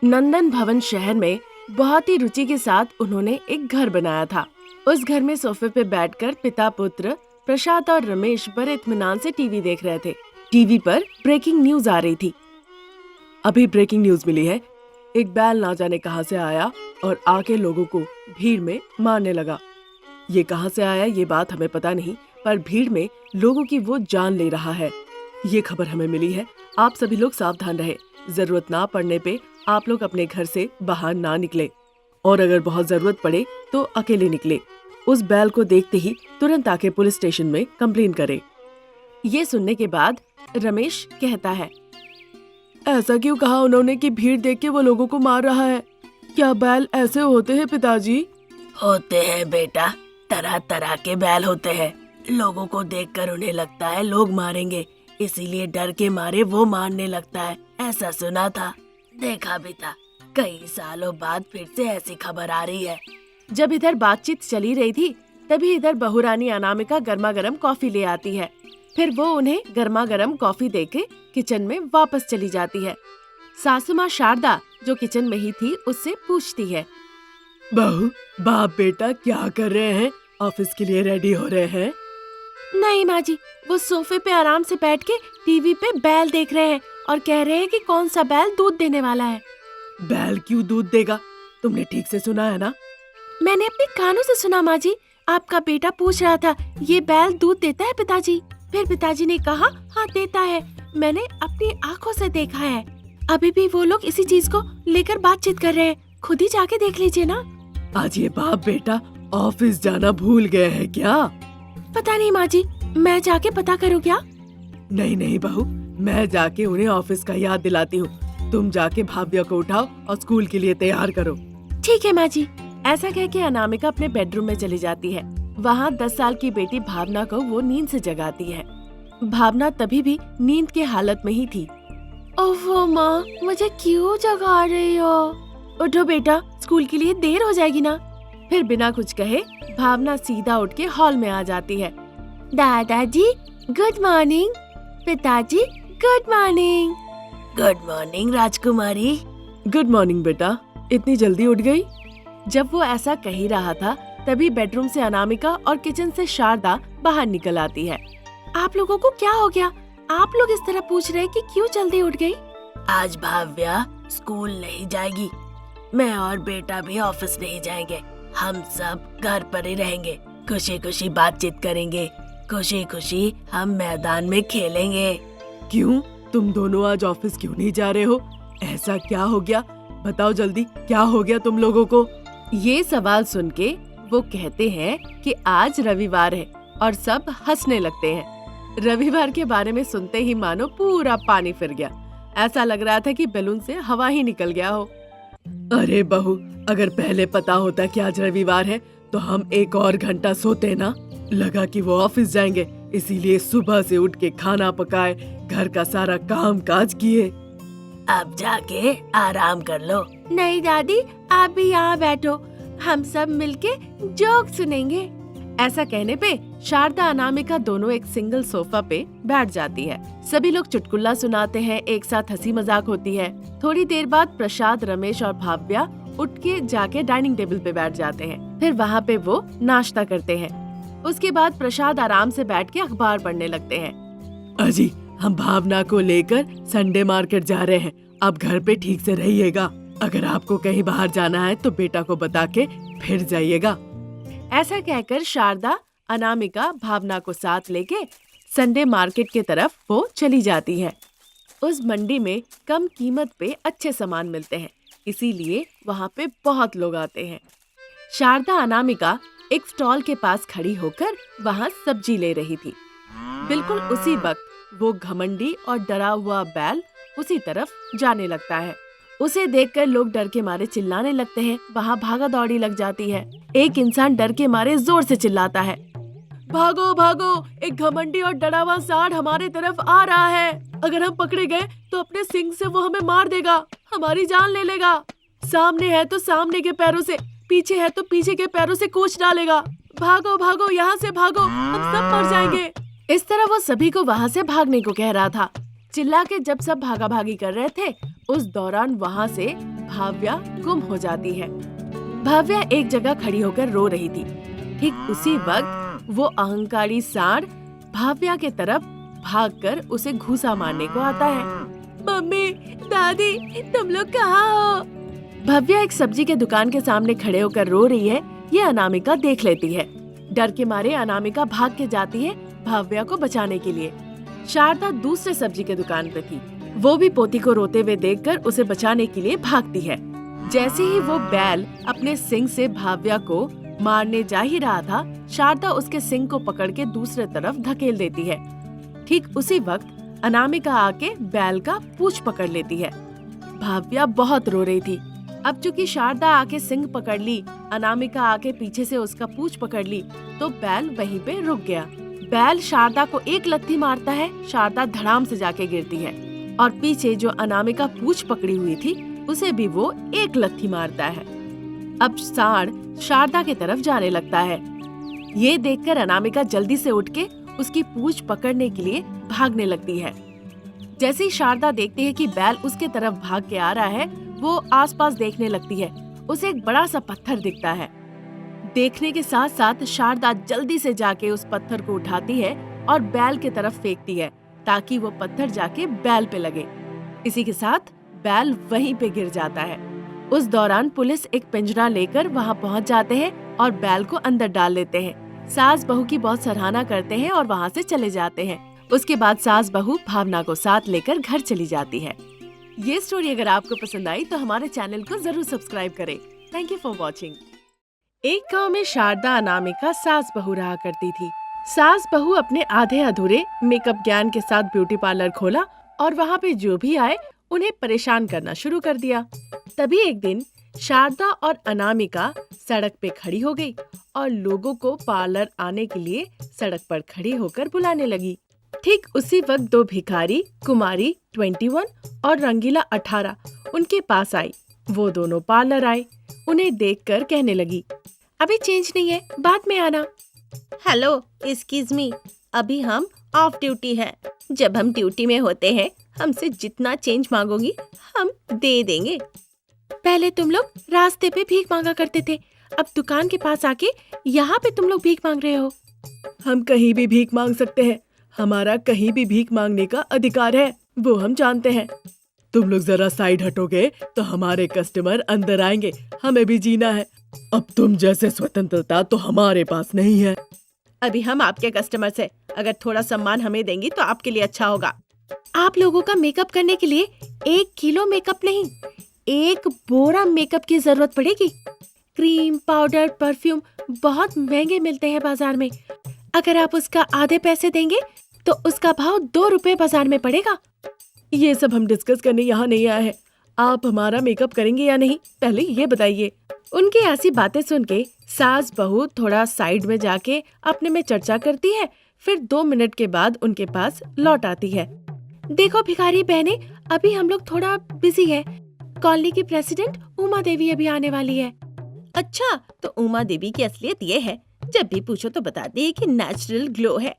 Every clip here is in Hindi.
नंदन भवन शहर में बहुत ही रुचि के साथ उन्होंने एक घर बनाया था। उस घर में सोफे पे बैठकर पिता पुत्र प्रसाद और रमेश बड़े इत्मीनान से टीवी देख रहे थे। टीवी पर ब्रेकिंग न्यूज आ रही थी। अभी ब्रेकिंग न्यूज मिली है, एक बैल ना जाने कहां से आया और आके लोगों को भीड़ में मारने लगा। ये कहां से आया ये बात हमें पता नहीं, पर भीड़ में लोगों की वो जान ले रहा है। ये खबर हमें मिली है, आप सभी लोग सावधान रहे। जरूरत ना पड़ने पे आप लोग अपने घर से बाहर ना निकले और अगर बहुत जरूरत पड़े तो अकेले निकले। उस बैल को देखते ही तुरंत आके पुलिस स्टेशन में कंप्लेन करे। ये सुनने के बाद रमेश कहता है, ऐसा क्यों कहा उन्होंने कि भीड़ देख के वो लोगों को मार रहा है? क्या बैल ऐसे होते हैं पिताजी? होते हैं बेटा, तरह तरह के बैल होते हैं। लोगों को देखकर उन्हें लगता है लोग मारेंगे, इसीलिए डर के मारे वो मारने लगता है। ऐसा सुना था, देखा भी था। कई सालों बाद फिर से ऐसी खबर आ रही है। जब इधर बातचीत चली रही थी तभी इधर बहुरानी अनामिका गर्मा गर्म कॉफी ले आती है। फिर वो उन्हें गर्मा गर्म कॉफी देके किचन में वापस चली जाती है। सासू माँ शारदा जो किचन में ही थी उससे पूछती है, बहू, बाप बेटा क्या कर रहे हैं? ऑफिस के लिए रेडी हो रहे हैं? नहीं माँ जी, वो सोफे पे आराम से बैठ के टीवी पे बैल देख रहे हैं और कह रहे हैं कि कौन सा बैल दूध देने वाला है। बैल क्यों दूध देगा? तुमने ठीक से सुना है ना? मैंने अपने कानों से सुना माँ जी। आपका बेटा पूछ रहा था, ये बैल दूध देता है पिताजी? फिर पिताजी ने कहा, हाँ देता है, मैंने अपनी आँखों से देखा है। अभी भी वो लोग इसी चीज को लेकर बातचीत कर रहे हैं, खुद ही जाके देख लीजिए ना। आज ये बाप बेटा ऑफिस जाना भूल गए हैं क्या? पता नहीं माँ जी, मैं जाके पता करूँ क्या? नहीं नहीं बहू, मैं जाके उन्हें ऑफिस का याद दिलाती हूँ। तुम जाके भाव्या को उठाओ और स्कूल के लिए तैयार करो। ठीक है माँ जी। ऐसा कह के अनामिका अपने बेडरूम में चली जाती है। वहाँ 10 साल की बेटी भावना को वो नींद से जगाती है। भावना तभी भी नींद के हालत में ही थी। ओहो माँ, मुझे क्यों जगा रही हो? उठो बेटा, स्कूल के लिए देर हो जाएगी ना। फिर बिना कुछ कहे भावना सीधा उठ के हॉल में आ जाती है। दादाजी गुड मॉर्निंग, पिताजी गुड मॉर्निंग। गुड मॉर्निंग राजकुमारी। गुड मॉर्निंग बेटा, इतनी जल्दी उठ गई? जब वो ऐसा कह ही रहा था तभी बेडरूम से अनामिका और किचन से शारदा बाहर निकल आती है। आप लोगों को क्या हो गया? आप लोग इस तरह पूछ रहे कि क्यों जल्दी उठ गई? आज भाव्या स्कूल नहीं जाएगी, मैं और बेटा भी ऑफिस नहीं जाएंगे। हम सब घर पर ही रहेंगे, खुशी खुशी बातचीत करेंगे, खुशी खुशी हम मैदान में खेलेंगे। क्यों, तुम दोनों आज ऑफिस क्यों नहीं जा रहे हो? ऐसा क्या हो गया? बताओ जल्दी, क्या हो गया तुम लोगों को? ये सवाल सुन के वो कहते हैं कि आज रविवार है और सब हंसने लगते हैं। रविवार के बारे में सुनते ही मानो पूरा पानी फिर गया। ऐसा लग रहा था कि बैलून से हवा ही निकल गया हो। अरे बहू, अगर पहले पता होता कि आज रविवार है तो हम एक और घंटा सोते ना। लगा कि वो ऑफिस जाएंगे, इसीलिए सुबह से उठ के खाना पकाए, घर का सारा काम काज किए। अब जाके आराम कर लो। नहीं दादी, आप भी यहाँ बैठो, हम सब मिलके जोक सुनेंगे। ऐसा कहने पे शारदा अनामिका दोनों एक सिंगल सोफा पे बैठ जाती है। सभी लोग चुटकुला सुनाते हैं, एक साथ हंसी मजाक होती है। थोड़ी देर बाद प्रसाद, रमेश और भाव्या उठ के जाके डाइनिंग टेबल पे बैठ जाते हैं। फिर वहाँ पे वो नाश्ता करते हैं। उसके बाद प्रसाद आराम से बैठ के अखबार पढ़ने लगते हैं। अजी, हम भावना को लेकर संडे मार्केट जा रहे हैं, आप घर पे ठीक से रहिएगा। अगर आपको कहीं बाहर जाना है तो बेटा को बता के फिर जाइएगा। ऐसा कहकर शारदा अनामिका भावना को साथ लेके संडे मार्केट की तरफ वो चली जाती है। उस मंडी में कम कीमत पे अच्छे सामान मिलते हैं, इसीलिए वहाँ पे बहुत लोग आते हैं। शारदा अनामिका एक स्टॉल के पास खड़ी होकर वहाँ सब्जी ले रही थी। बिल्कुल उसी वक्त वो घमंडी और डरा हुआ बैल उसी तरफ जाने लगता है। उसे देखकर लोग डर के मारे चिल्लाने लगते हैं। वहाँ भागा दौड़ी लग जाती है। एक इंसान डर के मारे जोर से चिल्लाता है, भागो भागो, एक घमंडी और डरा हुआ सांड हमारे तरफ आ रहा है। अगर हम पकड़े गए तो अपने सिंग से वो हमें मार देगा, हमारी जान ले लेगा। सामने है तो सामने के पैरों से, पीछे है तो पीछे के पैरों से कूच डालेगा। भागो भागो, यहाँ से भागो, हम सब मर जाएंगे। इस तरह वो सभी को वहाँ से भागने को कह रहा था। चिल्ला के जब सब भागा भागी कर रहे थे, उस दौरान वहाँ से भाव्या गुम हो जाती है। भाव्या एक जगह खड़ी होकर रो रही थी। ठीक उसी वक्त वो अहंकारी सांड भाव्या के तरफ भागकर उसे घूसा मारने को आता है। मम्मी, दादी, तुम लोग कहाँ हो? भाव्या एक सब्जी के दुकान के सामने खड़े होकर रो रही है। ये अनामिका देख लेती है। डर के मारे अनामिका भाग के जाती है भाव्या को बचाने के लिए। शारदा दूसरे सब्जी के दुकान पे थी। वो भी पोती को रोते हुए देखकर उसे बचाने के लिए भागती है। जैसे ही वो बैल अपने सिंग से भाव्या को मारने जा ही रहा था, शारदा उसके सिंग को पकड़ के दूसरे तरफ धकेल देती है। ठीक उसी वक्त अनामिका आके बैल का पूंछ पकड़ लेती है। भाव्या बहुत रो रही थी। अब चूंकि शारदा आके सिंग पकड़ ली, अनामिका आके पीछे से उसका पूंछ पकड़ ली, तो बैल वहीं पे रुक गया। बैल शारदा को एक लत्थी मारता है। शारदा धड़ाम से जाके गिरती है और पीछे जो अनामिका पूंछ पकड़ी हुई थी उसे भी वो एक लत्थी मारता है। अब सांड शारदा की तरफ जाने लगता है। ये देखकर अनामिका जल्दी से उठ के उसकी पूंछ पकड़ने के लिए भागने लगती है। जैसे ही शारदा देखती है कि बैल उसके तरफ भाग के आ रहा है, वो आसपास देखने लगती है। उसे एक बड़ा सा पत्थर दिखता है। देखने के साथ साथ शारदा जल्दी से जाके उस पत्थर को उठाती है और बैल की तरफ फेंकती है ताकि वो पत्थर जाके बैल पे लगे। इसी के साथ बैल वहीं पे गिर जाता है। उस दौरान पुलिस एक पिंजरा लेकर वहाँ पहुँच जाते हैं और बैल को अंदर डाल लेते हैं। सास बहू की बहुत सराहना करते हैं और वहाँ से चले जाते हैं। उसके बाद सास बहू भावना को साथ लेकर घर चली जाती है। ये स्टोरी अगर आपको पसंद आई तो हमारे चैनल को जरूर सब्सक्राइब करें। Thank you for watching. एक गांव में शारदा अनामिका सास बहू रहा करती थी। सास बहू अपने आधे अधूरे मेकअप ज्ञान के साथ ब्यूटी पार्लर खोला और वहाँ पे जो भी आए उन्हें परेशान करना शुरू कर दिया। तभी एक दिन शारदा और अनामिका सड़क पे खड़ी हो गई और लोगों को पार्लर आने के लिए सड़क पर खड़ी होकर बुलाने लगी। ठीक उसी वक्त दो भिखारी, कुमारी 21 और रंगीला 18 उनके पास आई। वो दोनों पार्लर आए। उन्हें देखकर कहने लगी, अभी चेंज नहीं है, बाद में आना। हेलो, एक्सक्यूज मी, अभी हम ऑफ ड्यूटी है। जब हम ड्यूटी में होते हैं, हमसे जितना चेंज मांगोगी हम दे देंगे। पहले तुम लोग रास्ते पे भीख मांगा करते थे, अब दुकान के पास आके यहाँ पे तुम लोग भीख मांग रहे हो। हम कहीं भी भीख मांग सकते हैं। हमारा कहीं भी भीख मांगने का अधिकार है, वो हम जानते हैं। तुम लोग जरा साइड हटोगे तो हमारे कस्टमर अंदर आएंगे। हमें भी जीना है। अब तुम जैसे स्वतंत्रता तो हमारे पास नहीं है। अभी हम आपके कस्टमर्स हैं। अगर थोड़ा सम्मान हमें देंगी तो आपके लिए अच्छा होगा। आप लोगों का मेकअप करने के लिए 1 किलो मेकअप नहीं, 1 बोरा मेकअप की जरूरत पड़ेगी। क्रीम, पाउडर, परफ्यूम बहुत महंगे मिलते हैं बाजार में। अगर आप उसका आधे पैसे देंगे तो उसका भाव 2 रुपए बाजार में पड़ेगा। ये सब हम डिस्कस करने यहाँ नहीं आए हैं। आप हमारा मेकअप करेंगे या नहीं, पहले ये बताइए। उनकी ऐसी बातें सुन के सास बहू थोड़ा साइड में जाके अपने में चर्चा करती है। फिर 2 मिनट के बाद उनके पास लौट आती है। देखो भिखारी बहने, अभी हम लोग थोड़ा बिजी है। कॉलोनी की प्रेसिडेंट उमा देवी अभी आने वाली है। अच्छा, तो उमा देवी की असलियत ये है, जब भी पूछो तो बताती है कि नेचुरल ग्लो है।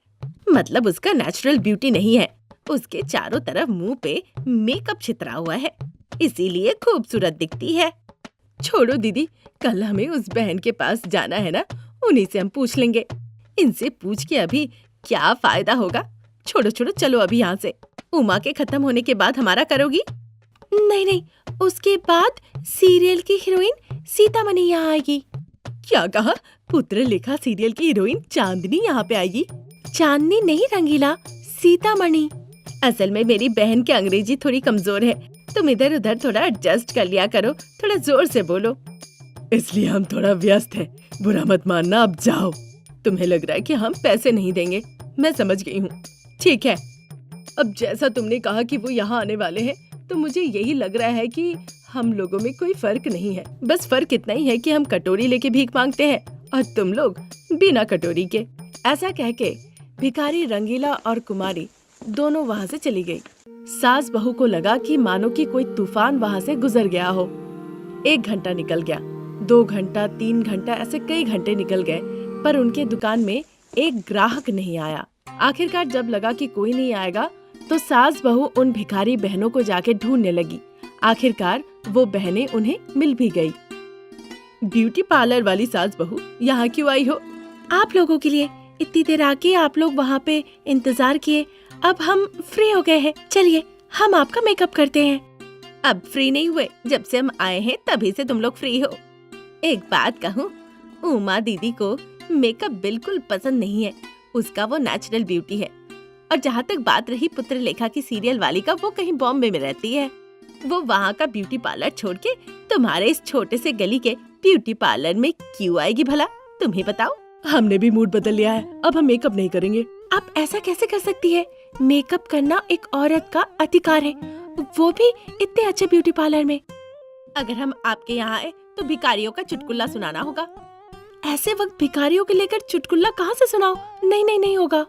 मतलब उसका नेचुरल ब्यूटी नहीं है, उसके चारों तरफ मुंह पे मेकअप छितरा हुआ है, इसीलिए खूबसूरत दिखती है। छोड़ो दीदी, कल हमें उस बहन के पास जाना है ना, उन्हीं से हम पूछ लेंगे। इनसे पूछ के अभी क्या फायदा होगा। छोड़ो छोड़ो, चलो अभी यहाँ से। उमा के खत्म होने के बाद हमारा करोगी? नहीं नहीं, उसके बाद सीरियल की हीरोइन सीतामणि यहाँ आएगी। क्या कहा? पुत्र लेखा सीरियल की हीरोइन चांदनी यहाँ पे आएगी? चांदनी नहीं रंगीला, सीतामणि। असल में मेरी बहन की अंग्रेजी थोड़ी कमजोर है, तुम इधर उधर थोड़ा एडजस्ट कर लिया करो, थोड़ा जोर से बोलो। इसलिए हम थोड़ा व्यस्त हैं, बुरा मत मानना, अब जाओ। तुम्हें लग रहा है कि हम पैसे नहीं देंगे, मैं समझ गई हूँ। ठीक है, अब जैसा तुमने कहा कि वो यहाँ आने वाले हैं, तो मुझे यही लग रहा है कि हम लोगों में कोई फर्क नहीं है। बस फर्क इतना ही है कि हम कटोरी लेके भीख मांगते हैं और तुम लोग बिना कटोरी के। ऐसा कह के भिखारी, रंगीला और कुमारी दोनों वहाँ से चली गई। सास बहू को लगा कि मानो कि कोई तूफान वहाँ से गुजर गया हो। 1 घंटा निकल गया, 2 घंटा, 3 घंटा, ऐसे कई घंटे निकल गए, पर उनके दुकान में एक ग्राहक नहीं आया। आखिरकार जब लगा कि कोई नहीं आएगा, तो सास बहू उन भिखारी बहनों को जाके ढूंढने लगी। आखिरकार वो बहनें उन्हें मिल भी गई। ब्यूटी पार्लर वाली सास बहू यहाँ क्यों आई हो? आप लोगों के लिए इतनी देर आके आप लोग वहाँ पे इंतजार किए, अब हम फ्री हो गए हैं, चलिए हम आपका मेकअप करते हैं। अब फ्री नहीं हुए, जब से हम आए हैं तभी से तुम लोग फ्री हो। एक बात कहूँ, उमा दीदी को मेकअप बिल्कुल पसंद नहीं है, उसका वो नेचुरल ब्यूटी है। और जहाँ तक बात रही पुत्रलेखा की सीरियल वाली का, वो कहीं बॉम्बे में रहती है, वो वहाँ का ब्यूटी पार्लर छोड़ के तुम्हारे इस छोटे से गली के ब्यूटी पार्लर में क्यों आएगी भला, तुम ही बताओ। हमने भी मूड बदल लिया है, अब हम मेकअप नहीं करेंगे। आप ऐसा कैसे कर सकती है? मेकअप करना एक औरत का अधिकार है, वो भी इतने अच्छे ब्यूटी पार्लर में। अगर हम आपके यहाँ आए तो भिखारियों का चुटकुला सुनाना होगा। ऐसे वक्त भिखारियों के लेकर चुटकुला कहाँ से सुनाओ? नहीं नहीं नहीं होगा,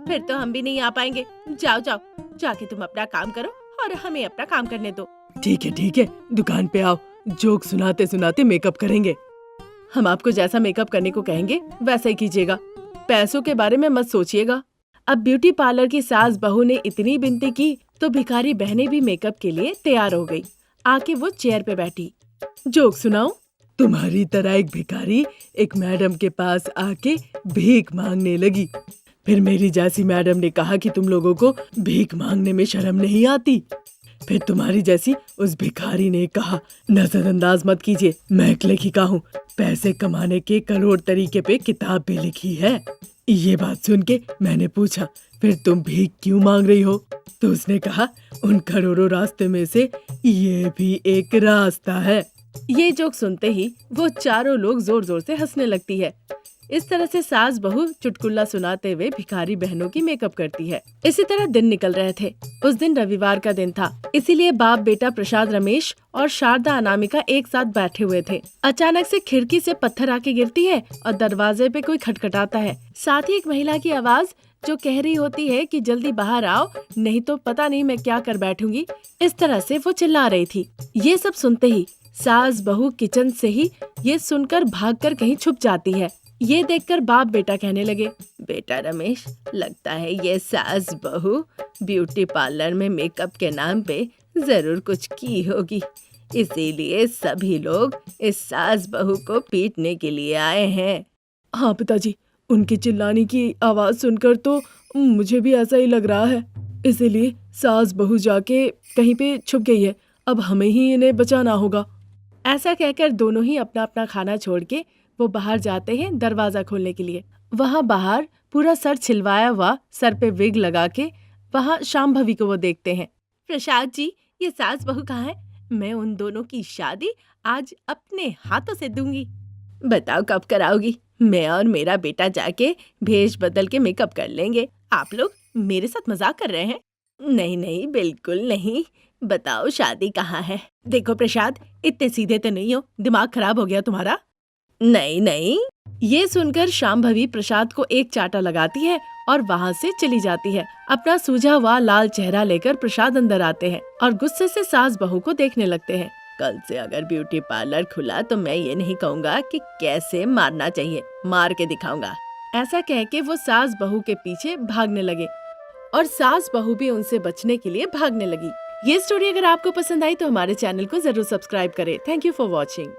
फिर तो हम भी नहीं आ पाएंगे। जाओ जाओ, जाके तुम अपना काम करो और हमें अपना काम करने दो। ठीक है, दुकान पे आओ, जोक सुनाते सुनाते मेकअप करेंगे। हम आपको जैसा मेकअप करने को कहेंगे वैसा ही कीजिएगा, पैसों के बारे में मत सोचिएगा। अब ब्यूटी पार्लर की सास बहू ने इतनी विनती की तो भिखारी बहनें भी मेकअप के लिए तैयार हो गई। आके वो चेयर पे बैठी। जोक सुनाओ। तुम्हारी तरह एक भिखारी एक मैडम के पास आके भीख मांगने लगी। फिर मेरी जैसी मैडम ने कहा कि तुम लोगों को भीख मांगने में शर्म नहीं आती। फिर तुम्हारी जैसी उस भिखारी ने कहा, नजरअंदाज मत कीजिए, मैं एक लेखिका हूँ, पैसे कमाने के करोड़ तरीके पे किताब भी लिखी है। ये बात सुन के मैंने पूछा, फिर तुम भीख क्यों मांग रही हो? तो उसने कहा, उन करोड़ों रास्ते में से ये भी एक रास्ता है। ये जोक सुनते ही वो चारों लोग जोर जोर से हंसने लगती है। इस तरह से सास बहू चुटकुला सुनाते हुए भिखारी बहनों की मेकअप करती है। इसी तरह दिन निकल रहे थे। उस दिन रविवार का दिन था, इसीलिए बाप बेटा प्रसाद रमेश और शारदा अनामिका एक साथ बैठे हुए थे। अचानक से खिड़की से पत्थर आके गिरती है और दरवाजे पे कोई खटखटाता है। साथ ही एक महिला की आवाज जो कह रही होती है कि जल्दी बाहर आओ, नहीं तो पता नहीं मैं क्या कर बैठूंगी। इस तरह से वो चिल्ला रही थी। ये सब सुनते ही सास बहू किचन से ही ये सुनकर भागकर कहीं छुप जाती है। ये देखकर बाप बेटा कहने लगे, बेटा रमेश, लगता है ये सास बहू ब्यूटी पार्लर में मेकअप के नाम पे जरूर कुछ की होगी, इसीलिए सभी लोग इस सास बहू को पीटने के लिए आए हैं। हाँ पिताजी, उनकी चिल्लाने की आवाज सुनकर तो मुझे भी ऐसा ही लग रहा है, इसीलिए सास बहू जाके कहीं पे छुप गई है, अब हमें ही इन्हें बचाना होगा। ऐसा कहकर दोनों ही अपना अपना खाना छोड़ के वो बाहर जाते हैं दरवाजा खोलने के लिए। वहाँ बाहर पूरा सर छिलवाया हुआ, सर पे विग लगा के वहाँ शांभवी को वो देखते हैं। प्रसाद जी, ये सास बहू कहाँ है? मैं उन दोनों की शादी आज अपने हाथों से दूंगी। बताओ कब कराओगी? मैं और मेरा बेटा जाके भेष बदल के मेकअप कर लेंगे। आप लोग मेरे साथ मजाक कर रहे हैं? नहीं नहीं, बिल्कुल नहीं। बताओ शादी कहाँ है? देखो प्रसाद, इतने सीधे तो नहीं हो, दिमाग खराब हो गया तुम्हारा? नहीं नहीं। ये सुनकर शांभवी प्रसाद को एक चाटा लगाती है और वहाँ से चली जाती है। अपना सूझा हुआ लाल चेहरा लेकर प्रसाद अंदर आते हैं और गुस्से से सास बहू को देखने लगते हैं। कल से अगर ब्यूटी पार्लर खुला तो मैं ये नहीं कहूँगा कि कैसे मारना चाहिए, मार के दिखाऊंगा। ऐसा कह के वो सास बहू के पीछे भागने लगे और सास बहू भी उनसे बचने के लिए भागने लगी। ये स्टोरी अगर आपको पसंद आई तो हमारे चैनल को जरूर सब्सक्राइब करें। Thank you for watching.